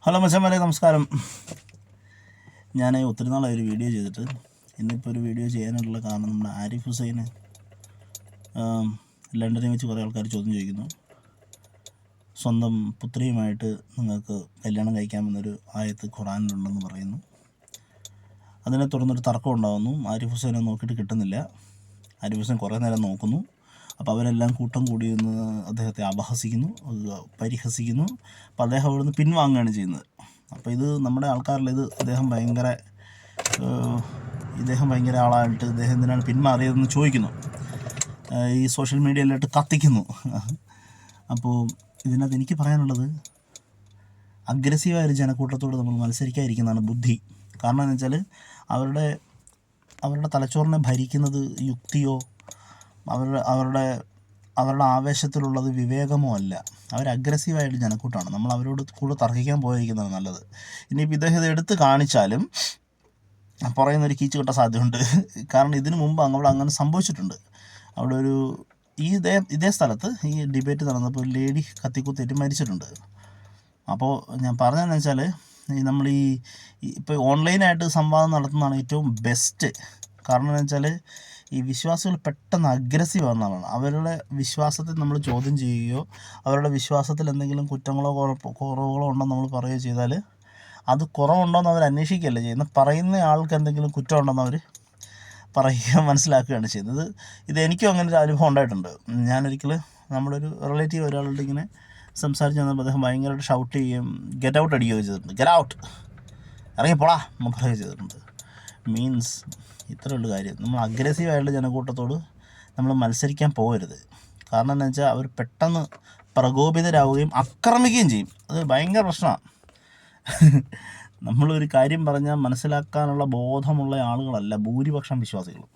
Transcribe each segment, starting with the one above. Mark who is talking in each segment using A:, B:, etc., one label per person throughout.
A: Hello മച്ചാന്മാരെ, നമസ്കാരം. ഞാൻ ഒത്തിരി നാളായി ഒരു വീഡിയോ ചെയ്തിട്ട്. ഇന്നിപ്പോൾ ഒരു വീഡിയോ ചെയ്യാനുള്ള കാരണം നമ്മുടെ ആരിഫ് ഹുസൈന് ലണ്ടനിൽ വെച്ച് കുറേ ആൾക്കാർ ചോദ്യം ചോദിക്കുന്നു. സ്വന്തം പുത്രിയുമായിട്ട് നിങ്ങൾക്ക് കല്യാണം കഴിക്കാമെന്നൊരു ആയത്ത് ഖുറാനിലുണ്ടെന്ന് പറയുന്നു. അതിനെ തുടർന്നൊരു തർക്കം ഉണ്ടാകുന്നു. ആരിഫ് ഹുസൈനെ നോക്കിയിട്ട് കിട്ടുന്നില്ല. ആരിഫ് ഹുസൈൻ കുറേ നേരം നോക്കുന്നു. അപ്പോൾ അവരെല്ലാം കൂട്ടം കൂടി നിന്ന് അദ്ദേഹത്തെ അപഹസിക്കുന്നു, പരിഹസിക്കുന്നു. അപ്പോൾ അദ്ദേഹം അവിടെ നിന്ന് പിൻവാങ്ങുകയാണ് ചെയ്യുന്നത്. അപ്പോൾ ഇത് നമ്മുടെ ആൾക്കാരിൽ ഇദ്ദേഹം ഭയങ്കര ആളായിട്ട് ഇദ്ദേഹം എന്തിനാണ് പിന്മാറിയതെന്ന് ചോദിക്കുന്നു. ഈ സോഷ്യൽ മീഡിയയിലായിട്ട് കത്തിക്കുന്നു. അപ്പോൾ ഇതിനകത്ത് എനിക്ക് പറയാനുള്ളത്, അഗ്രസീവായൊരു ജനക്കൂട്ടത്തോട് നമ്മൾ മത്സരിക്കാതിരിക്കുന്നതാണ് ബുദ്ധി. കാരണം എന്ന് വെച്ചാൽ അവരുടെ തലച്ചോറിനെ ഭരിക്കുന്നത് യുക്തിയോ അവരുടെ ആവേശത്തിലുള്ളത് വിവേകമോ അല്ല. അവർ അഗ്രസീവായിട്ട് ജനക്കൂട്ടമാണ്. നമ്മൾ അവരോട് കൂടെ തർക്കിക്കാൻ പോയിരിക്കുന്നതാണ് നല്ലത്. ഇനിയിപ്പോൾ ഇദ്ദേഹം ഇത് എടുത്ത് കാണിച്ചാലും പറയുന്നൊരു കീച്ച് കിട്ടാൻ സാധ്യതയുണ്ട്. കാരണം ഇതിനു മുമ്പ് അവിടെ അങ്ങനെ സംഭവിച്ചിട്ടുണ്ട്. അവിടെ ഇതേ സ്ഥലത്ത് ഈ ഡിബേറ്റ് നടന്നപ്പോൾ ഒരു ലേഡി കത്തിക്കുത്തേറ്റ് മരിച്ചിട്ടുണ്ട്. അപ്പോൾ ഞാൻ പറഞ്ഞതെന്ന് വെച്ചാൽ, നമ്മൾ ഇപ്പോൾ ഓൺലൈനായിട്ട് സംവാദം നടത്തുന്നതാണ് ഏറ്റവും ബെസ്റ്റ്. കാരണം എന്ന് വെച്ചാൽ ഈ വിശ്വാസികൾ പെട്ടെന്ന് അഗ്രസീവ് ആവുന്നതാണ്. അവരുടെ വിശ്വാസത്തെ നമ്മൾ ചോദ്യം ചെയ്യുകയോ അവരുടെ വിശ്വാസത്തിൽ എന്തെങ്കിലും കുറ്റങ്ങളോ കുറവുകളോ ഉണ്ടെന്ന് നമ്മൾ പറയുകയോ ചെയ്താൽ, അത് കുറവുണ്ടോയെന്ന് അവർ അന്വേഷിക്കുകയല്ല ചെയ്യുന്നത്. പറയുന്ന ആൾക്ക് എന്തെങ്കിലും കുറ്റമുണ്ടെന്ന് അവർ പറയുക, മനസ്സിലാക്കുകയാണ് ചെയ്യുന്നത്. ഇത് എനിക്കും അങ്ങനെ ഒരു അനുഭവം ഉണ്ടായിട്ടുണ്ട്. ഞാനൊരിക്കൽ നമ്മുടെ ഒരു റിലേറ്റീവ് ഒരാളുടെ ഇങ്ങനെ സംസാരിച്ച് വന്നപ്പോൾ അദ്ദേഹം ഭയങ്കരമായിട്ട് ഷൗട്ട് ചെയ്യുകയും ഗെറ്റ് ഔട്ട് അടിക്കുകയോ ചെയ്തിട്ടുണ്ട്. ഗെറ്റ് ഔട്ട്, ഇറങ്ങിപ്പോടാ എന്ന് പറയുകയോ ചെയ്തിട്ടുണ്ട്. മീൻസ് ഇത്രയുള്ള കാര്യം. നമ്മൾ അഗ്രസീവായിട്ടുള്ള ജനക്കൂട്ടത്തോട് നമ്മൾ മത്സരിക്കാൻ പോകരുത്. കാരണം എന്താ വെച്ചാൽ അവർ പെട്ടെന്ന് പ്രകോപിതരാവുകയും ആക്രമിക്കുകയും ചെയ്യും. അത് ഭയങ്കര പ്രശ്നമാണ്. നമ്മളൊരു കാര്യം പറഞ്ഞാൽ മനസ്സിലാക്കാനുള്ള ബോധമുള്ള ആളുകളല്ല ഭൂരിപക്ഷം വിശ്വാസികളും.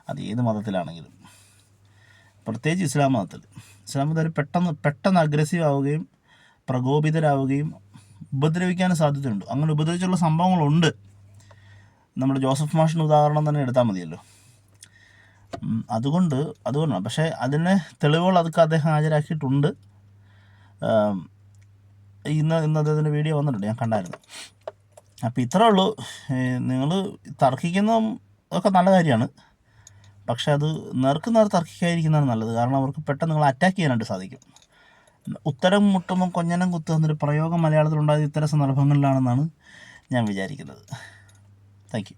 A: അത് ഏത് മതത്തിലാണെങ്കിലും, പ്രത്യേകിച്ച് ഇസ്ലാം മതത്തിൽ അവർ പെട്ടെന്ന് അഗ്രസീവ് ആവുകയും പ്രകോപിതരാവുകയും ഉപദ്രവിക്കാനും സാധ്യതയുണ്ട്. അങ്ങനെ ഉപദ്രവിച്ചുള്ള സംഭവങ്ങളുണ്ട്. നമ്മുടെ ജോസഫ് മാഷിൻ്റെ ഉദാഹരണം തന്നെ എടുത്താൽ മതിയല്ലോ. അതുകൊണ്ടാണ്. പക്ഷേ അതിന് തെളിവുകൾ അതൊക്കെ അദ്ദേഹം ഹാജരാക്കിയിട്ടുണ്ട്. ഇന്ന് അദ്ദേഹത്തിൻ്റെ വീഡിയോ വന്നിട്ടുണ്ട്, ഞാൻ കണ്ടായിരുന്നു. അപ്പോൾ ഇത്രേ ഉള്ളൂ. നിങ്ങൾ തർക്കിക്കുന്നതും ഒക്കെ നല്ല കാര്യമാണ്. പക്ഷേ അത് നേർക്ക് തർക്കിക്കാതിരിക്കുന്നതാണ് നല്ലത്. കാരണം അവർക്ക് പെട്ടെന്ന് നിങ്ങൾ അറ്റാക്ക് ചെയ്യാനായിട്ട് സാധിക്കും. ഉത്തരം മുട്ടുമ്പോൾ കൊഞ്ഞനം കുത്തുക എന്നൊരു പ്രയോഗം മലയാളത്തിലുണ്ടായത് ഇത്തരം സന്ദർഭങ്ങളിലാണെന്നാണ് ഞാൻ വിചാരിക്കുന്നത്. Thank you.